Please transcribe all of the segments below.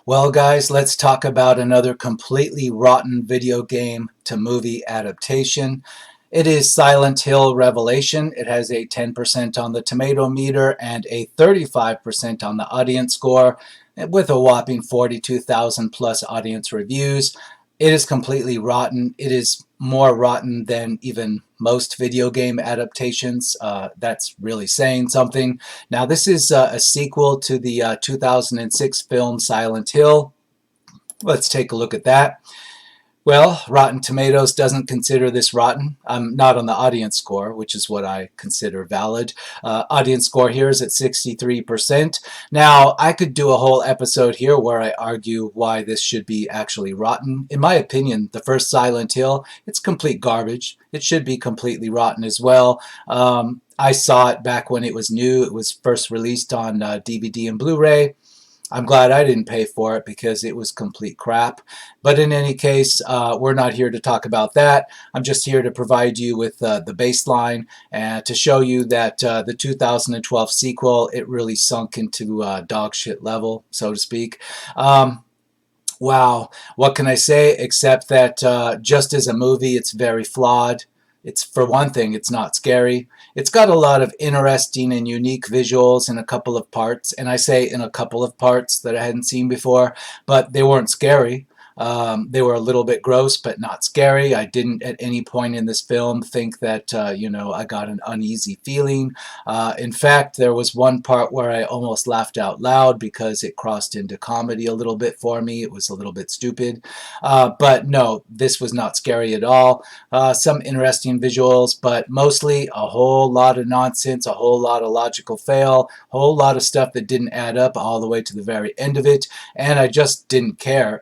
Well, guys, let's talk about another completely rotten video game to movie adaptation. It is Silent Hill Revelation. It has a 10% on the tomato meter and a 35% on the audience score, with a whopping 42,000 plus audience reviews. It is completely rotten. It is more rotten than even most video game adaptations. That's really saying something. Now, this is a sequel to the 2006 film Silent Hill. Let's take a look at that. Well, Rotten Tomatoes doesn't consider this rotten. Not on the audience score, which is what I consider valid. Audience score here is at 63%. Now, I could do a whole episode here where I argue why this should be actually rotten. In my opinion, the first Silent Hill, it's complete garbage. It should be completely rotten as well. I saw it back when it was new. It was first released on DVD and Blu-ray. I'm glad I didn't pay for it because it was complete crap. But in any case, we're not here to talk about that. I'm just here to provide you with the baseline and to show you that the 2012 sequel, it really sunk into dog shit level, so to speak. Wow, what can I say except that just as a movie, it's very flawed. It's, for one thing, it's not scary. It's got a lot of interesting and unique visuals in a couple of parts, and I say in a couple of parts that I hadn't seen before, but they weren't scary. They were a little bit gross, but not scary. I didn't at any point in this film think that, I got an uneasy feeling. In fact, there was one part where I almost laughed out loud because it crossed into comedy a little bit for me. It was a little bit stupid. But no, this was not scary at all. Some interesting visuals, but mostly a whole lot of nonsense, a whole lot of logical fail, a whole lot of stuff that didn't add up all the way to the very end of it, and I just didn't care.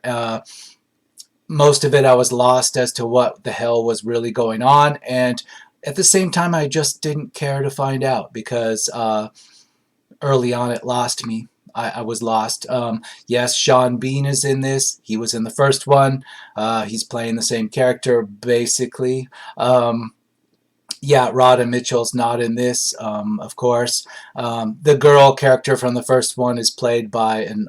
Most of it I was lost as to what the hell was really going on, and at the same time I just didn't care to find out because early on it lost me. I was lost. Yes, Sean Bean is in this. He was in the first one. He's playing the same character basically. Yeah, Rhoda Mitchell's not in this, of course. The girl character from the first one is played by an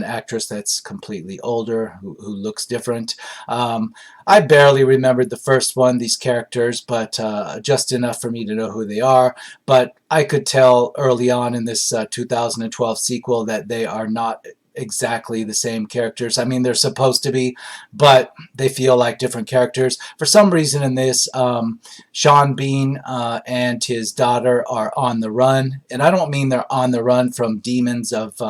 actress that's completely older, who looks different. I barely remembered the first one, these characters, but just enough for me to know who they are. But I could tell early on in this 2012 sequel that they are not exactly the same characters. I mean, they're supposed to be, but they feel like different characters. For some reason in this, Sean Bean and his daughter are on the run. And I don't mean they're on the run from demons of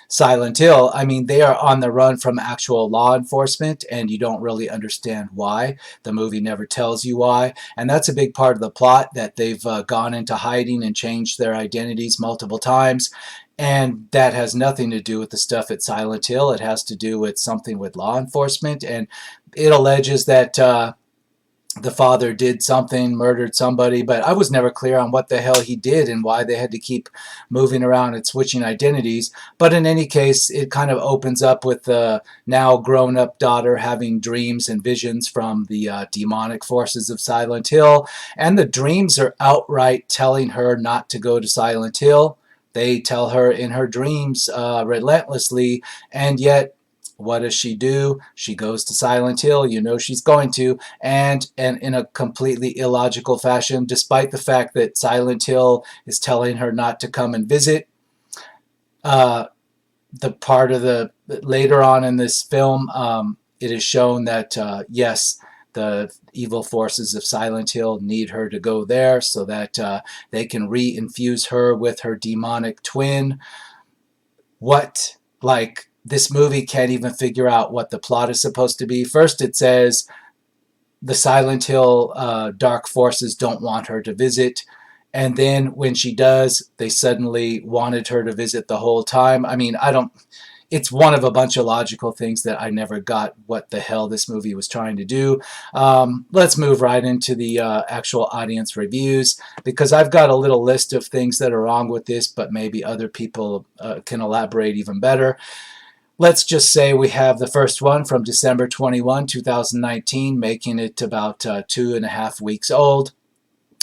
Silent Hill. I mean, they are on the run from actual law enforcement, and you don't really understand why. The movie never tells you why. And that's a big part of the plot, that they've gone into hiding and changed their identities multiple times. And that has nothing to do with the stuff at Silent Hill. It has to do with something with law enforcement. And it alleges that the father did something, murdered somebody, but I was never clear on what the hell he did and why they had to keep moving around and switching identities. But in any case, it kind of opens up with the now grown-up daughter having dreams and visions from the demonic forces of Silent Hill. And the dreams are outright telling her not to go to Silent Hill. They tell her in her dreams relentlessly, and yet what does she do? She goes to Silent Hill. You know she's going to, and in a completely illogical fashion, despite the fact that Silent Hill is telling her not to come and visit. The part of the later on in this film, it is shown that yes, the evil forces of Silent Hill need her to go there so that they can re-infuse her with her demonic twin. What? Like, this movie can't even figure out what the plot is supposed to be. First it says the Silent Hill dark forces don't want her to visit. And then when she does, they suddenly wanted her to visit the whole time. I mean, it's one of a bunch of logical things that I never got what the hell this movie was trying to do. Let's move right into the actual audience reviews, because I've got a little list of things that are wrong with this, but maybe other people can elaborate even better. Let's just say we have the first one from December 21, 2019, making it about 2.5 weeks old.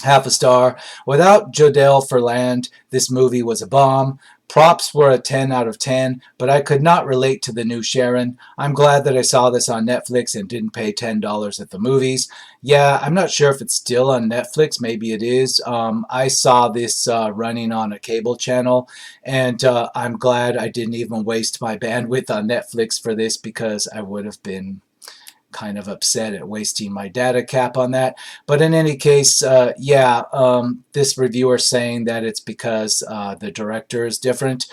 Half a star. Without Jodelle Ferland, this movie was a bomb. Props were a 10 out of 10, but I could not relate to the new Sharon. I'm glad that I saw this on Netflix and didn't pay $10 at the movies. Yeah, I'm not sure if it's still on Netflix. Maybe it is. I saw this running on a cable channel, and I'm glad I didn't even waste my bandwidth on Netflix for this because I would have been kind of upset at wasting my data cap on that. But in any case, yeah, this reviewer saying that it's because the director is different.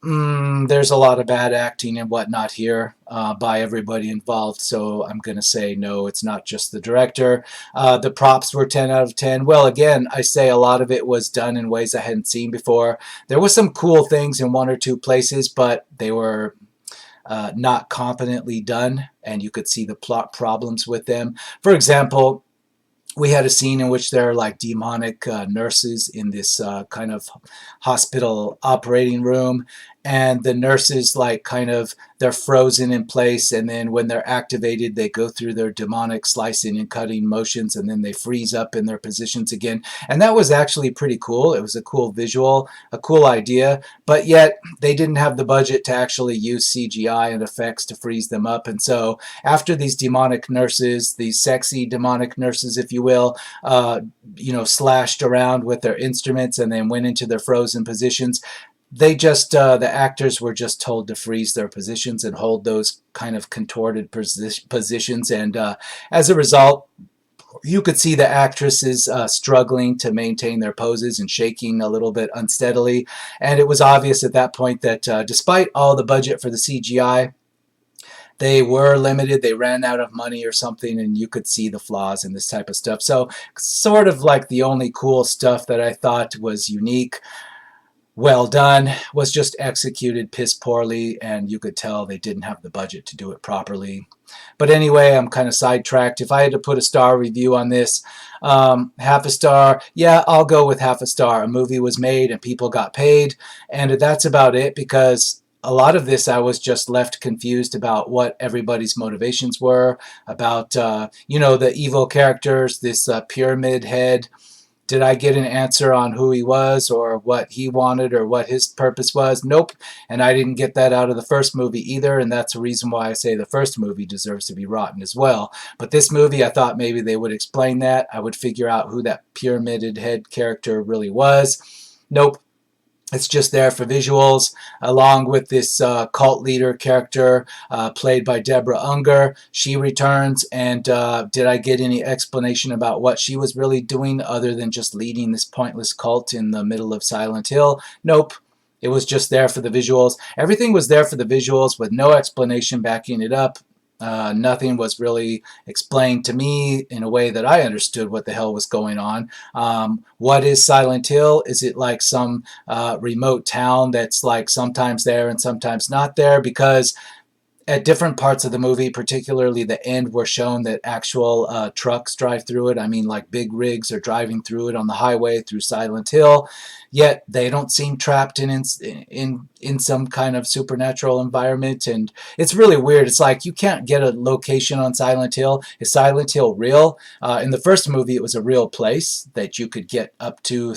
There's a lot of bad acting and whatnot here by everybody involved, so I'm going to say no, it's not just the director. The props were 10 out of 10. Well, again, I say a lot of it was done in ways I hadn't seen before. There was some cool things in one or two places, but they were not competently done, and you could see the plot problems with them. For example, we had a scene in which there are like demonic nurses in this kind of hospital operating room, and the nurses like kind of they're frozen in place, and then when they're activated they go through their demonic slicing and cutting motions, and then they freeze up in their positions again. And that was actually pretty cool. It was a cool visual, a cool idea, but yet they didn't have the budget to actually use CGI and effects to freeze them up. And so after these demonic nurses, these sexy demonic nurses, if you will, slashed around with their instruments and then went into their frozen positions, they just the actors were just told to freeze their positions and hold those kind of contorted positions, and as a result, you could see the actresses struggling to maintain their poses and shaking a little bit unsteadily. And it was obvious at that point that despite all the budget for the CGI, they were limited. They ran out of money or something, and you could see the flaws in this type of stuff. So sort of like the only cool stuff that I thought was unique, well done, was just executed piss poorly, and you could tell they didn't have the budget to do it properly. But anyway, I'm kind of sidetracked. If I had to put a star review on this, half a star, yeah, I'll go with half a star. A movie was made and people got paid, and that's about it, because a lot of this I was just left confused about what everybody's motivations were, about, the evil characters, this pyramid head. Did I get an answer on who he was or what he wanted or what his purpose was? Nope. And I didn't get that out of the first movie either, and that's the reason why I say the first movie deserves to be rotten as well. But this movie, I thought maybe they would explain that. I would figure out who that pyramided head character really was. Nope. It's just there for visuals, along with this cult leader character played by Deborah Unger. She returns, and did I get any explanation about what she was really doing other than just leading this pointless cult in the middle of Silent Hill? Nope. It was just there for the visuals. Everything was there for the visuals with no explanation backing it up. Nothing was really explained to me in a way that I understood what the hell was going on. What is Silent Hill? Is it like some remote town that's like sometimes there and sometimes not there? Because at different parts of the movie, particularly the end, were shown that actual trucks drive through it. I mean, like big rigs are driving through it on the highway through Silent Hill. Yet they don't seem trapped in some kind of supernatural environment, and it's really weird. It's like you can't get a location on Silent Hill. Is Silent Hill real? In the first movie, it was a real place that you could get up to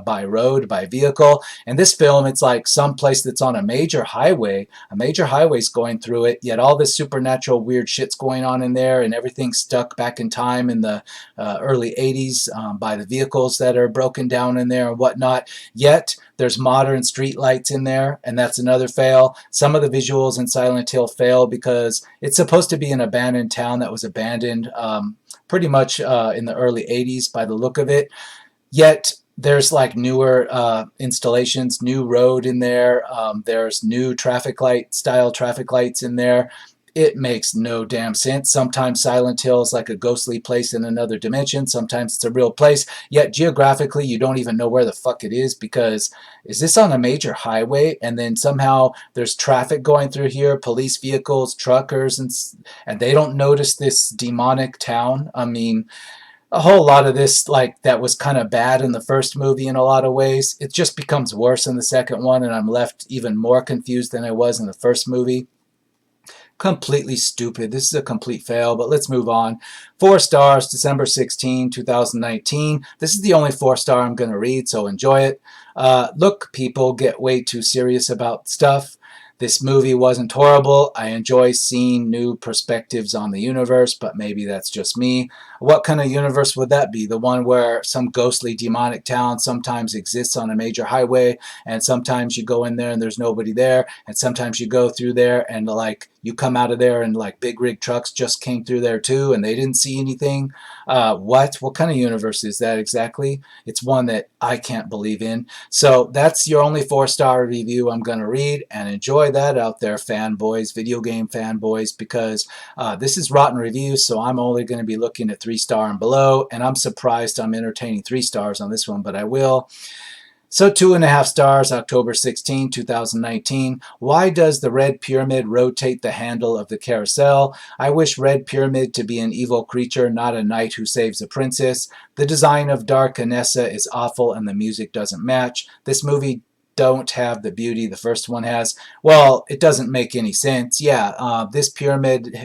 by road, by vehicle. In this film, it's like some place that's on a major highway. A major highway's going through it, yet all this supernatural weird shit's going on in there, and everything's stuck back in time in the early 80s by the vehicles that are broken down in there and whatnot. Yet there's modern street lights in there, and that's another fail. Some of the visuals in Silent Hill fail because it's supposed to be an abandoned town that was abandoned pretty much in the early 80s by the look of it. Yet there's like newer installations, new road in there. There's new traffic light style traffic lights in there. It makes no damn sense. Sometimes Silent Hill is like a ghostly place in another dimension. Sometimes it's a real place. Yet geographically, you don't even know where the fuck it is, because is this on a major highway? And then somehow there's traffic going through here, police vehicles, truckers, and they don't notice this demonic town. I mean, a whole lot of this, like, that was kind of bad in the first movie in a lot of ways. It just becomes worse in the second one, and I'm left even more confused than I was in the first movie. completely stupid. This is a complete fail, but let's move on. 4 stars, December 16, 2019. This is the only 4 star I'm going to read, so enjoy it. Look, people get way too serious about stuff. This movie wasn't horrible. I enjoy seeing new perspectives on the universe, but maybe that's just me. What kind of universe would that be? The one where some ghostly demonic town sometimes exists on a major highway, and sometimes you go in there and there's nobody there, and sometimes you go through there and like you come out of there and like big rig trucks just came through there too and they didn't see anything. What kind of universe is that exactly? It's one that I can't believe in. So that's your only 4 star review I'm going to read, and enjoy that out there, fanboys, video game fanboys, because this is Rotten Reviews, so I'm only going to be looking at 3 star and below, and I'm surprised I'm entertaining 3 stars on this one, but I will. So 2.5 stars, October 2019. Why does the Red Pyramid rotate the handle of the carousel? I wish Red Pyramid to be an evil creature, not a knight who saves a princess. The design of Dark Anessa is awful and the music doesn't match. This movie don't have the beauty the first one has. Well, it doesn't make any sense. Yeah, this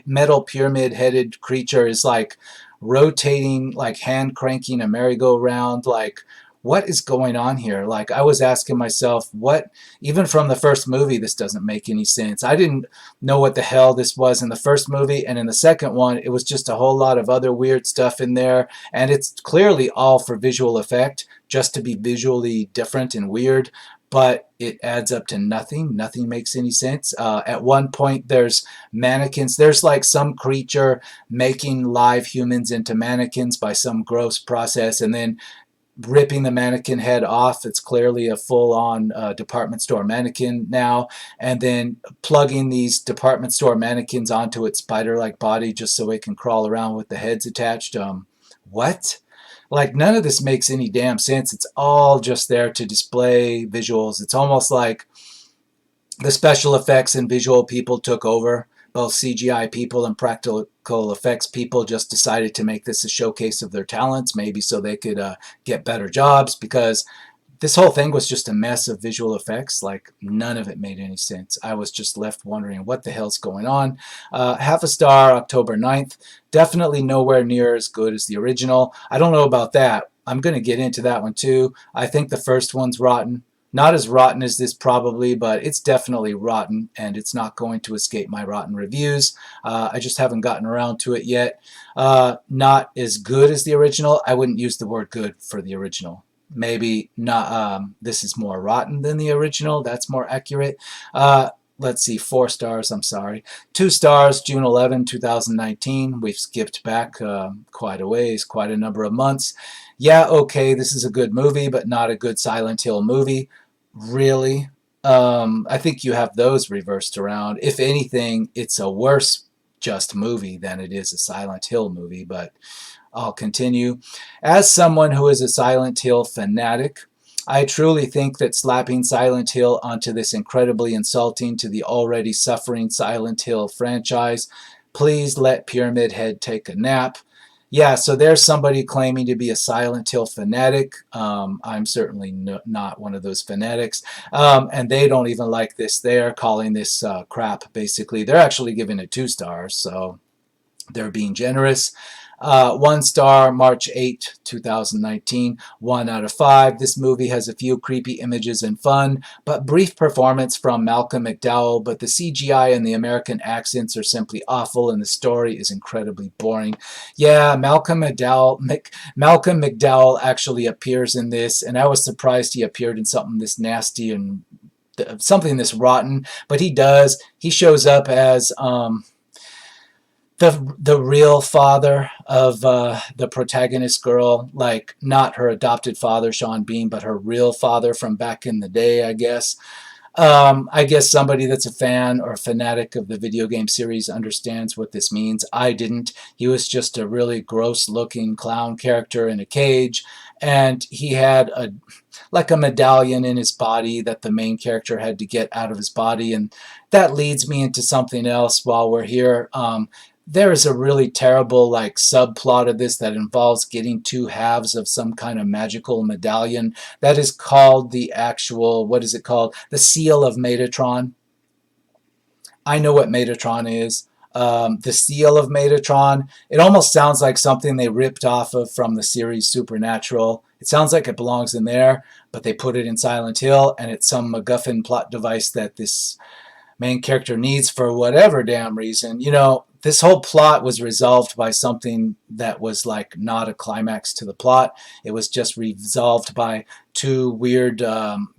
metal pyramid-headed creature is like rotating, like hand cranking a merry-go-round, like what is going on here? Like, I was asking myself, what, even from the first movie, this doesn't make any sense. I didn't know what the hell this was in the first movie, and in the second one, it was just a whole lot of other weird stuff in there, and it's clearly all for visual effect, just to be visually different and weird, but it adds up to nothing. Nothing makes any sense. At one point, there's mannequins. There's like some creature making live humans into mannequins by some gross process, and then ripping the mannequin head off. It's clearly a full-on department store mannequin now, and then plugging these department store mannequins onto its spider-like body just so it can crawl around with the heads attached. What? Like, none of this makes any damn sense. It's all just there to display visuals. It's almost like the special effects and visual people took over. Both CGI people and practical effects people just decided to make this a showcase of their talents, maybe so they could get better jobs, because this whole thing was just a mess of visual effects. Like, none of it made any sense. I was just left wondering what the hell's going on. 0.5 star, October 9th. Definitely nowhere near as good as the original. I don't know about that. I'm going to get into that one too. I think the first one's rotten. Not as rotten as this probably, but it's definitely rotten, and it's not going to escape my rotten reviews. I just haven't gotten around to it yet. Not as good as the original. I wouldn't use the word good for the original. Maybe not. This is more rotten than the original. That's more accurate. Let's see, 4 stars, I'm sorry. 2 stars, June 2019. We've skipped back quite a ways, quite a number of months. Yeah, okay, this is a good movie, but not a good Silent Hill movie. Really? I think you have those reversed around. If anything, it's a worse just movie than it is a Silent Hill movie, but I'll continue. As someone who is a Silent Hill fanatic, I truly think that slapping Silent Hill onto this incredibly insulting to the already suffering Silent Hill franchise. Please let Pyramid Head take a nap. Yeah, so there's somebody claiming to be a Silent Hill fanatic. I'm certainly not one of those fanatics. And they don't even like this. They're calling this crap, basically. They're actually giving it 2 stars, so they're being generous. 1 star, March 2019. 1 out of 5. This movie has a few creepy images and fun, but brief performance from Malcolm McDowell, but the CGI and the American accents are simply awful, and the story is incredibly boring. Yeah, Malcolm McDowell actually appears in this, and I was surprised he appeared in something this nasty and something this rotten, but he does. He shows up as the real father of the protagonist girl, like not her adopted father, Sean Bean, but her real father from back in the day, I guess. I guess somebody that's a fan or fanatic of the video game series understands what this means. I didn't. He was just a really gross-looking clown character in a cage, and he had like a medallion in his body that the main character had to get out of his body, and that leads me into something else while we're here. There is a really terrible like subplot of this that involves getting 2 halves of some kind of magical medallion that is called the actual, what is it called? The Seal of Metatron. I know what Metatron is. The seal of Metatron, it almost sounds like something they ripped off of from the series Supernatural. It sounds like it belongs in there, but they put it in Silent Hill, and it's some MacGuffin plot device that this main character needs for whatever damn reason. You know, this whole plot was resolved by something that was like not a climax to the plot. It was just resolved by two weird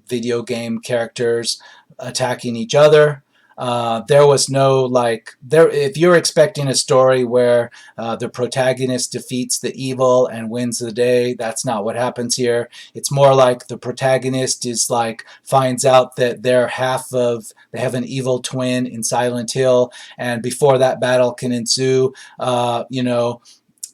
video game characters attacking each other. There was no like there. If you're expecting a story where the protagonist defeats the evil and wins the day, that's not what happens here. It's more like the protagonist is like finds out that they're half of they have an evil twin in Silent Hill, and before that battle can ensue, you know,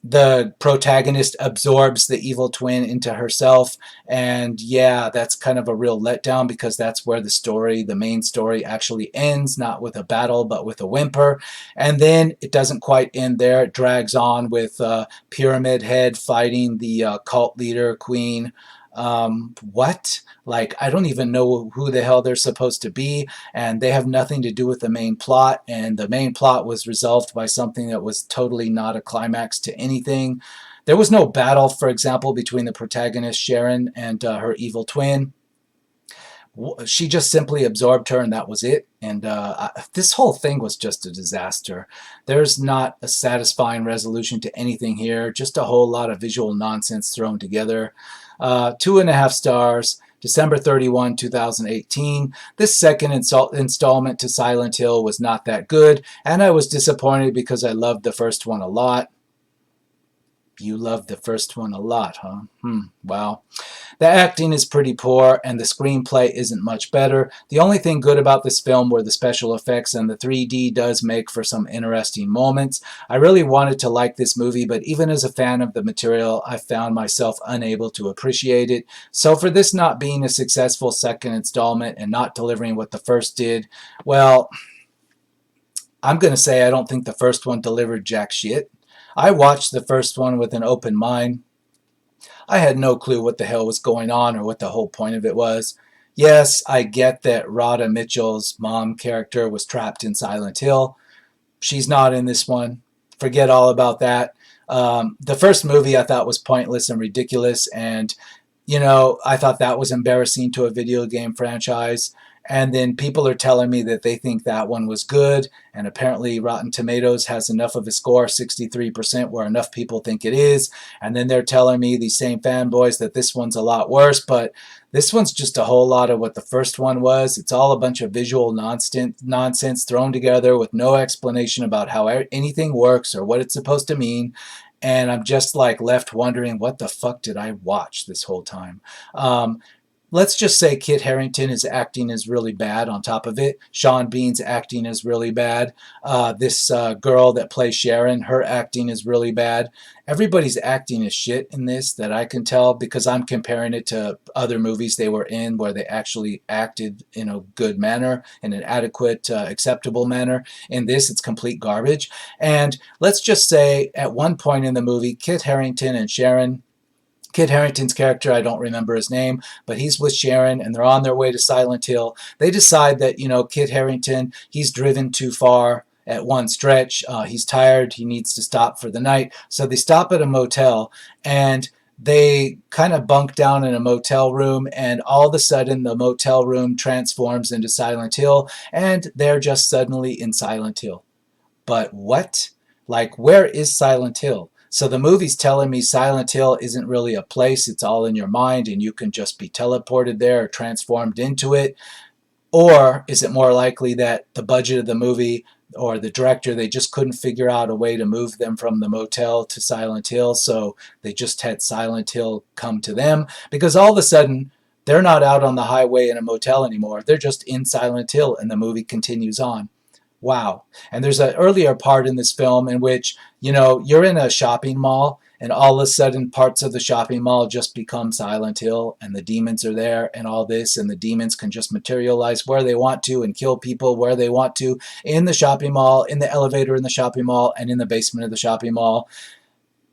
the protagonist absorbs the evil twin into herself. And yeah, that's kind of a real letdown because that's where the story, the main story, actually ends, not with a battle, but with a whimper. And then it doesn't quite end there. It drags on with Pyramid Head fighting the cult leader, Queen. What? Like, I don't even know who the hell they're supposed to be, and they have nothing to do with the main plot, and the main plot was resolved by something that was totally not a climax to anything. There was no battle, for example, between the protagonist Sharon and her evil twin. She just simply absorbed her, and that was it. And this whole thing was just a disaster. There's not a satisfying resolution to anything here, just a whole lot of visual nonsense thrown together. 2.5 stars. December 31, 2018. This second installment to Silent Hill was not that good, and I was disappointed because I loved the first one a lot. You loved the first one a lot, huh? Wow. The acting is pretty poor, and the screenplay isn't much better. The only thing good about this film were the special effects, and the 3D does make for some interesting moments. I really wanted to like this movie, but even as a fan of the material, I found myself unable to appreciate it. So for this not being a successful second installment and not delivering what the first did, well, I'm going to say I don't think the first one delivered jack shit. I watched the first one with an open mind. I had no clue what the hell was going on or what the whole point of it was. Yes, I get that Rhoda Mitchell's mom character was trapped in Silent Hill. She's not in this one. Forget all about that. The first movie I thought was pointless and ridiculous, and you know, I thought that was embarrassing to a video game franchise. And then people are telling me that they think that one was good, and apparently Rotten Tomatoes has enough of a score, 63%, where enough people think it is. And then they're telling me, these same fanboys, that this one's a lot worse, but this one's just a whole lot of what the first one was. It's all a bunch of visual nonsense thrown together with no explanation about how anything works or what it's supposed to mean. And I'm just like left wondering, what the fuck did I watch this whole time? Let's just say Kit Harington's acting is really bad on top of it. Sean Bean's acting is really bad. This girl that plays Sharon, her acting is really bad. Everybody's acting is shit in this that I can tell, because I'm comparing it to other movies they were in where they actually acted in a good manner, in an adequate, acceptable manner. In this, it's complete garbage. And let's just say at one point in the movie, Kit Harington's character, I don't remember his name, but he's with Sharon and they're on their way to Silent Hill. They decide that, you know, Kit Harington, he's driven too far at one stretch. He's tired. He needs to stop for the night. So they stop at a motel and they kind of bunk down in a motel room, and all of a sudden the motel room transforms into Silent Hill, and they're just suddenly in Silent Hill. But what? Like, where is Silent Hill? So the movie's telling me Silent Hill isn't really a place, it's all in your mind and you can just be teleported there or transformed into it. Or is it more likely that the budget of the movie or the director, they just couldn't figure out a way to move them from the motel to Silent Hill, so they just had Silent Hill come to them? Because all of a sudden, they're not out on the highway in a motel anymore. They're just in Silent Hill and the movie continues on. Wow. And there's an earlier part in this film in which, you know, you're in a shopping mall and all of a sudden parts of the shopping mall just become Silent Hill and the demons are there and all this, and the demons can just materialize where they want to and kill people where they want to, in the shopping mall, in the elevator in the shopping mall, and in the basement of the shopping mall.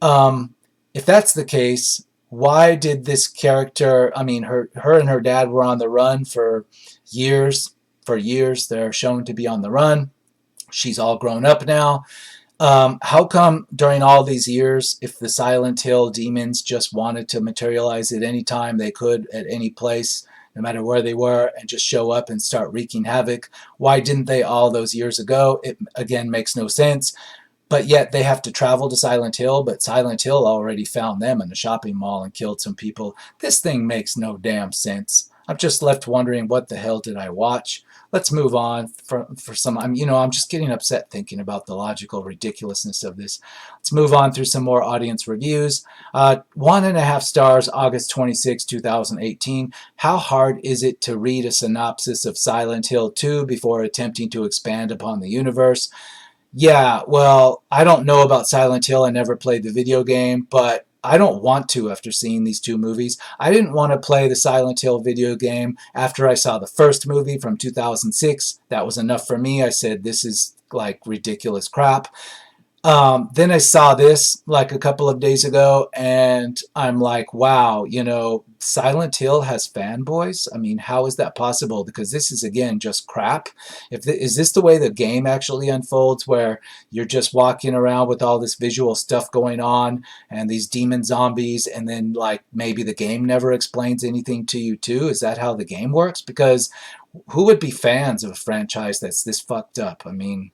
If that's the case, why did this character, I mean, her and her dad were on the run for years. For years, they're shown to be on the run. She's all grown up now. How come during all these years, if the Silent Hill demons just wanted to materialize at any time they could, at any place, no matter where they were, and just show up and start wreaking havoc, why didn't they all those years ago? It again makes no sense. But yet they have to travel to Silent Hill, but Silent Hill already found them in a shopping mall and killed some people. This thing makes no damn sense. I'm just left wondering, what the hell did I watch? Let's move on for some. I'm just getting upset thinking about the logical ridiculousness of this. Let's move on through some more audience reviews. 1.5 stars, August 26, 2018. How hard is it to read a synopsis of Silent Hill 2 before attempting to expand upon the universe? Yeah, well, I don't know about Silent Hill. I never played the video game, but I don't want to after seeing these two movies. I didn't want to play the Silent Hill video game after I saw the first movie from 2006. That was enough for me. I said, this is like ridiculous crap. Then I saw this like a couple of days ago, and I'm like, wow, Silent Hill has fanboys? I mean, how is that possible? Because this is, again, just crap. Is this the way the game actually unfolds, where you're just walking around with all this visual stuff going on and these demon zombies, and then, like, maybe the game never explains anything to you, too? Is that how the game works? Because who would be fans of a franchise that's this fucked up? I mean,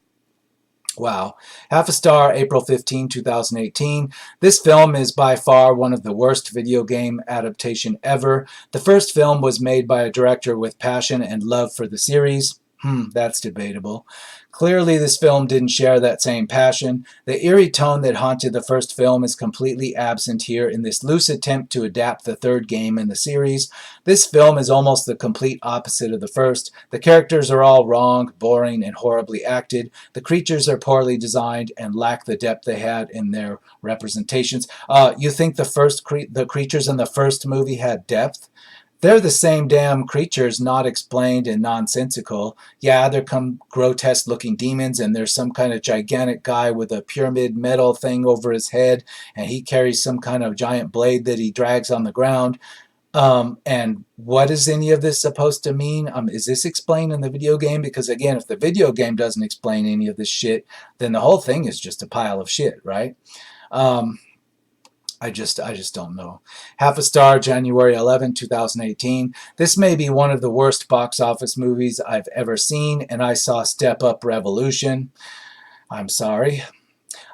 wow. Half a star, April 15, 2018. This film is by far one of the worst video game adaptation ever. The first film was made by a director with passion and love for the series. That's debatable. Clearly, this film didn't share that same passion. The eerie tone that haunted the first film is completely absent here in this loose attempt to adapt the third game in the series. This film is almost the complete opposite of the first. The characters are all wrong, boring, and horribly acted. The creatures are poorly designed and lack the depth they had in their representations. You think the creatures in the first movie had depth? They're the same damn creatures, not explained and nonsensical. Yeah, they're grotesque-looking demons, and there's some kind of gigantic guy with a pyramid metal thing over his head, and he carries some kind of giant blade that he drags on the ground. And what is any of this supposed to mean? Is this explained in the video game? Because, again, if the video game doesn't explain any of this shit, then the whole thing is just a pile of shit, right? I just don't know. Half a star, January 11, 2018. This may be one of the worst box office movies I've ever seen, and I saw Step Up Revolution. I'm sorry.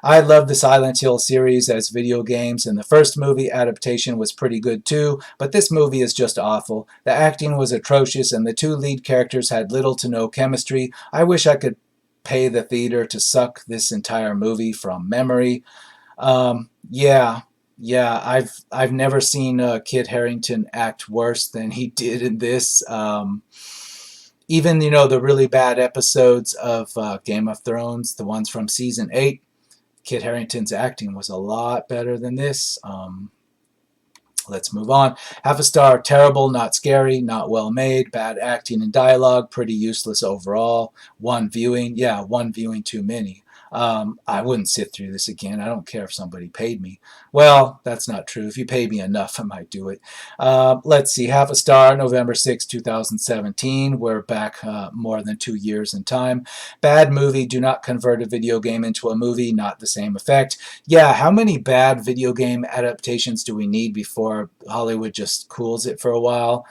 I love the Silent Hill series as video games, and the first movie adaptation was pretty good too, but this movie is just awful. The acting was atrocious, and the two lead characters had little to no chemistry. I wish I could pay the theater to suck this entire movie from memory. Yeah, I've never seen Kit Harington act worse than he did in this. Even the really bad episodes of Game of Thrones, the ones from season 8, Kit Harington's acting was a lot better than this. Let's move on. Half a star, terrible, not scary, not well made, bad acting and dialogue, pretty useless overall. One viewing, yeah, one viewing too many. I wouldn't sit through this again. I don't care if somebody paid me. Well, that's not true. If you paid me enough, I might do it. Let's see. Half a star, November 6, 2017. We're back more than 2 years in time. Bad movie. Do not convert a video game into a movie. Not the same effect. Yeah, how many bad video game adaptations do we need before Hollywood just cools it for a while?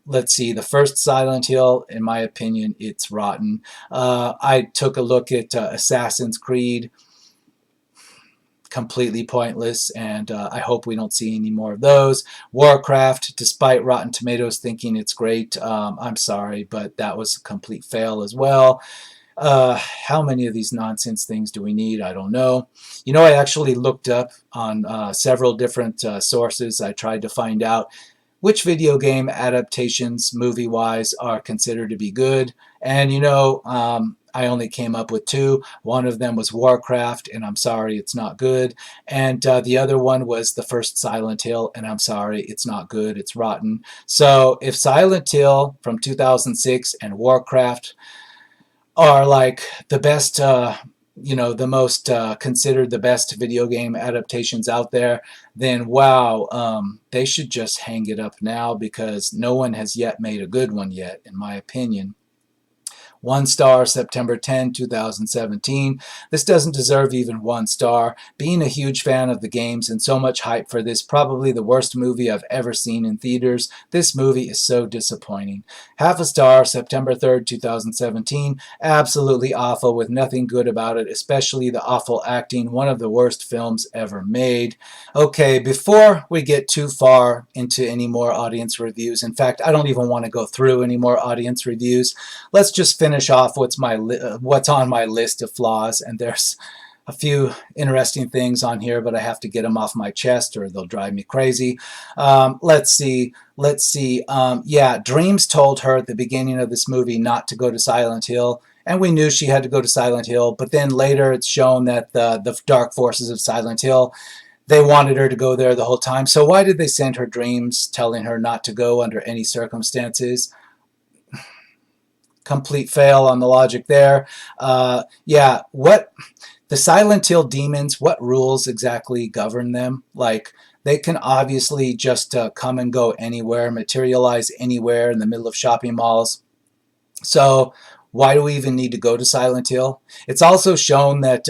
Let's see. The first Silent Hill, in my opinion, it's rotten. I took a look at Assassin's Creed. Completely pointless, and I hope we don't see any more of those. Warcraft, despite Rotten Tomatoes thinking it's great, I'm sorry, but that was a complete fail as well. How many of these nonsense things do we need? I don't know. I actually looked up on several different sources. I tried to find out which video game adaptations, movie-wise, are considered to be good. And, I only came up with 2. One of them was Warcraft, and I'm sorry, it's not good. And the other one was the first Silent Hill, and I'm sorry, it's not good, it's rotten. So if Silent Hill from 2006 and Warcraft are like the best, the most considered the best video game adaptations out there, then wow, they should just hang it up now, because no one has yet made a good one yet, in my opinion. 1 star, September 10, 2017. This doesn't deserve even 1 star. Being a huge fan of the games and so much hype for this, probably the worst movie I've ever seen in theaters. This movie is so disappointing. Half a star, September 3rd, 2017. Absolutely awful, with nothing good about it, especially the awful acting. One of the worst films ever made. Okay, before we get too far into any more audience reviews, in fact, I don't even want to go through any more audience reviews. Let's just finish off what's on my list of flaws, and there's a few interesting things on here, but I have to get them off my chest or they'll drive me crazy. Let's see. Yeah, Dreams told her at the beginning of this movie not to go to Silent Hill, and we knew she had to go to Silent Hill, but then later it's shown that the dark forces of Silent Hill, they wanted her to go there the whole time. So why did they send her Dreams telling her not to go under any circumstances? Complete fail on the logic there. Yeah, what the Silent Hill demons, what rules exactly govern them? Like, they can obviously just come and go anywhere, materialize anywhere in the middle of shopping malls. So why do we even need to go to Silent Hill? It's also shown that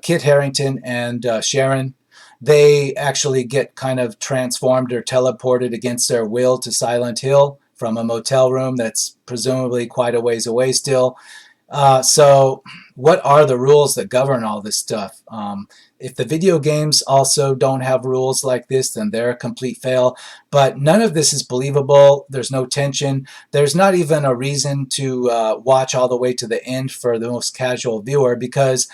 Kit Harington and Sharon, they actually get kind of transformed or teleported against their will to Silent Hill from a motel room that's presumably quite a ways away still. So what are the rules that govern all this stuff? If the video games also don't have rules like this, then they're a complete fail. But none of this is believable. There's no tension. There's not even a reason to watch all the way to the end for the most casual viewer, because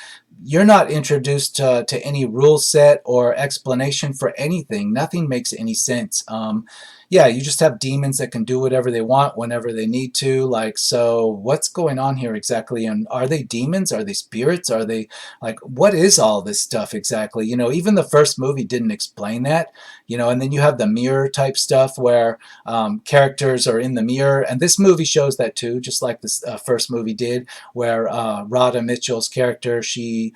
you're not introduced to any rule set or explanation for anything. Nothing makes any sense. Yeah, you just have demons that can do whatever they want whenever they need to. Like, so what's going on here exactly? And are they demons? Are they spirits? Are they, like, what is all this stuff exactly? You know, even the first movie didn't explain that, you know, and then you have the mirror type stuff where characters are in the mirror. And this movie shows that too, just like this first movie did, where Radha Mitchell's character, she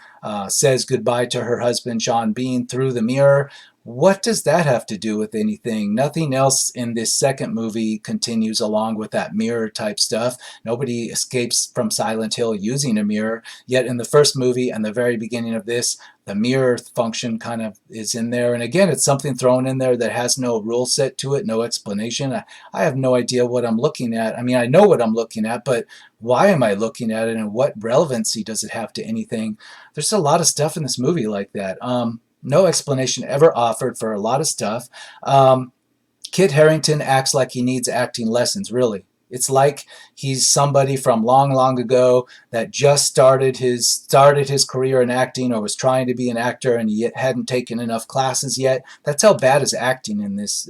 says goodbye to her husband, Sean Bean, through the mirror. What does that have to do with anything? Nothing else in this second movie continues along with that mirror type stuff. Nobody escapes from Silent Hill using a mirror. Yet in the first movie and the very beginning of this, the mirror function kind of is in there. And again, it's something thrown in there that has no rule set to it, no explanation. I have no idea what I'm looking at. I mean, I know what I'm looking at, but why am I looking at it and what relevancy does it have to anything? There's a lot of stuff in this movie like that. No explanation ever offered for a lot of stuff. Kit Harington acts like he needs acting lessons, really. It's like he's somebody from long, long ago that just started his career in acting or was trying to be an actor and he hadn't taken enough classes yet. That's how bad his acting in this.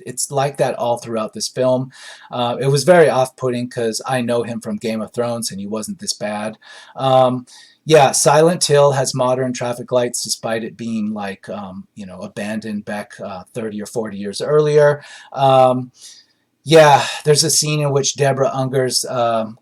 It's like that all throughout this film. It was very off-putting because I know him from Game of Thrones and he wasn't this bad. Yeah, Silent Hill has modern traffic lights despite it being like, you know, abandoned back 30 or 40 years earlier. Yeah, there's a scene in which Deborah Unger's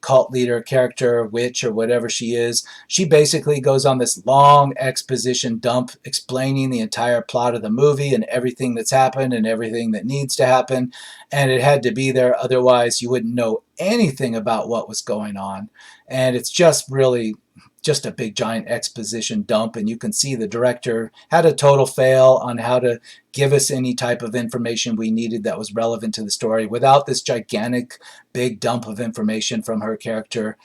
cult leader character, witch or whatever she is, she basically goes on this long exposition dump explaining the entire plot of the movie and everything that's happened and everything that needs to happen. And it had to be there, otherwise you wouldn't know anything about what was going on. And it's just really just a big giant exposition dump, and you can see the director had a total fail on how to give us any type of information we needed that was relevant to the story without this gigantic big dump of information from her character.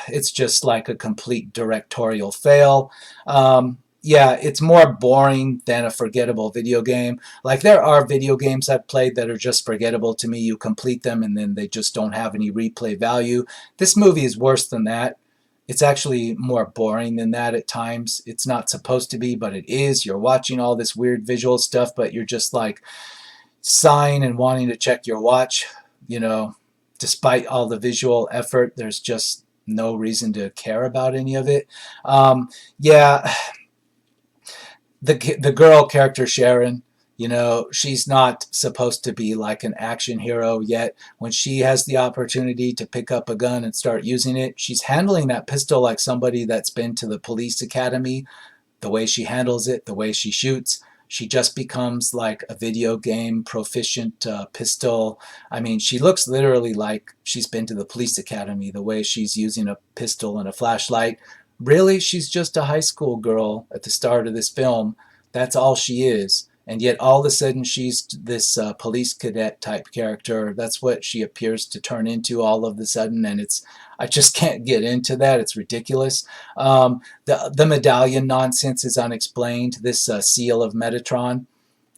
It's just like a complete directorial fail. Yeah, it's more boring than a forgettable video game. Like, there are video games I've played that are just forgettable to me. You complete them and then they just don't have any replay value. This movie is worse than that. It's actually more boring than that at times. It's not supposed to be, but it is. You're watching all this weird visual stuff, but you're just like sighing and wanting to check your watch. You know, despite all the visual effort, there's just no reason to care about any of it. Yeah, the girl character Sharon, you know, she's not supposed to be like an action hero, yet when she has the opportunity to pick up a gun and start using it, she's handling that pistol like somebody that's been to the police academy. The way she handles it, the way she shoots, She just becomes like a video game proficient pistol. I mean, she looks literally like she's been to the police academy, the way she's using a pistol and a flashlight. Really, she's just a high school girl at the start of this film. That's all she is. And yet, all of a sudden, she's this police cadet type character. That's what she appears to turn into all of a sudden. And I just can't get into that. It's ridiculous. The medallion nonsense is unexplained. This seal of Metatron,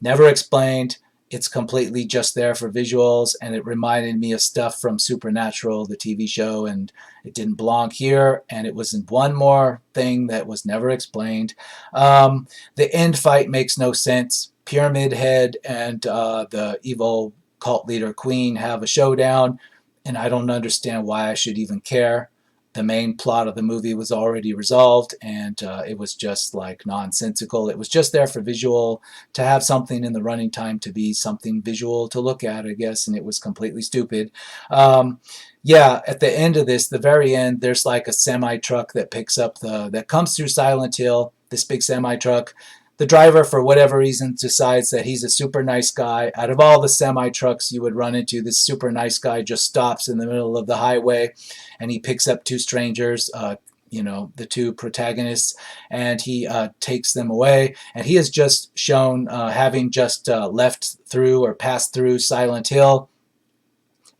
never explained. It's completely just there for visuals, and it reminded me of stuff from Supernatural, the TV show, and it didn't belong here, and it was in one more thing that was never explained. The end fight makes no sense. Pyramid Head and the evil cult leader Queen have a showdown, and I don't understand why I should even care. The main plot of the movie was already resolved, and it was just like nonsensical. It was just there for visual, to have something in the running time to be something visual to look at, I guess, and it was completely stupid. Yeah, at the end of this, the very end, there's like a semi truck that picks up that comes through Silent Hill. This big semi truck. The driver, for whatever reason, decides that he's a super nice guy. Out of all the semi trucks you would run into, this super nice guy just stops in the middle of the highway, and he picks up two strangers, the two protagonists, and he takes them away. And he is just shown having just left through or passed through Silent Hill.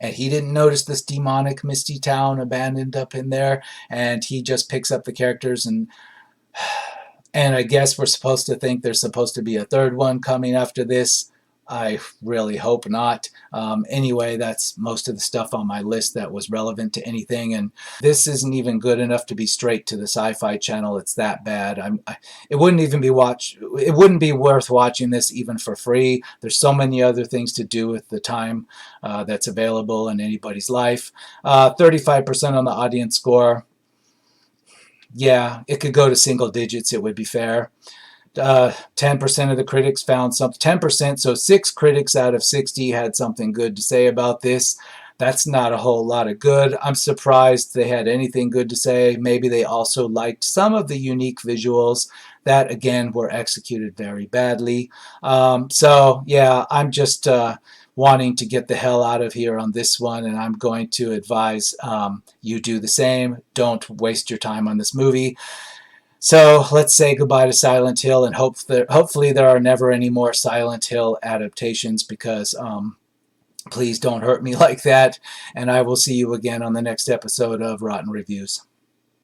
And he didn't notice this demonic misty town abandoned up in there. And he just picks up the characters and I guess we're supposed to think there's supposed to be a third one coming after this. I really hope not. Anyway, that's most of the stuff on my list that was relevant to anything. And this isn't even good enough to be straight to the Sci-Fi Channel. It's that bad. It wouldn't even be It wouldn't be worth watching this even for free. There's so many other things to do with the time that's available in anybody's life. 35% on the audience score. Yeah, it could go to single digits. It would be fair. 10% of the critics found something. 10%, so 6 critics out of 60 had something good to say about this. That's not a whole lot of good. I'm surprised they had anything good to say. Maybe they also liked some of the unique visuals that, again, were executed very badly. So, yeah, I'm just wanting to get the hell out of here on this one, and I'm going to advise you do the same. Don't waste your time on this movie. So let's say goodbye to Silent Hill, and hopefully there are never any more Silent Hill adaptations, because please don't hurt me like that. And I will see you again on the next episode of Rotten Reviews.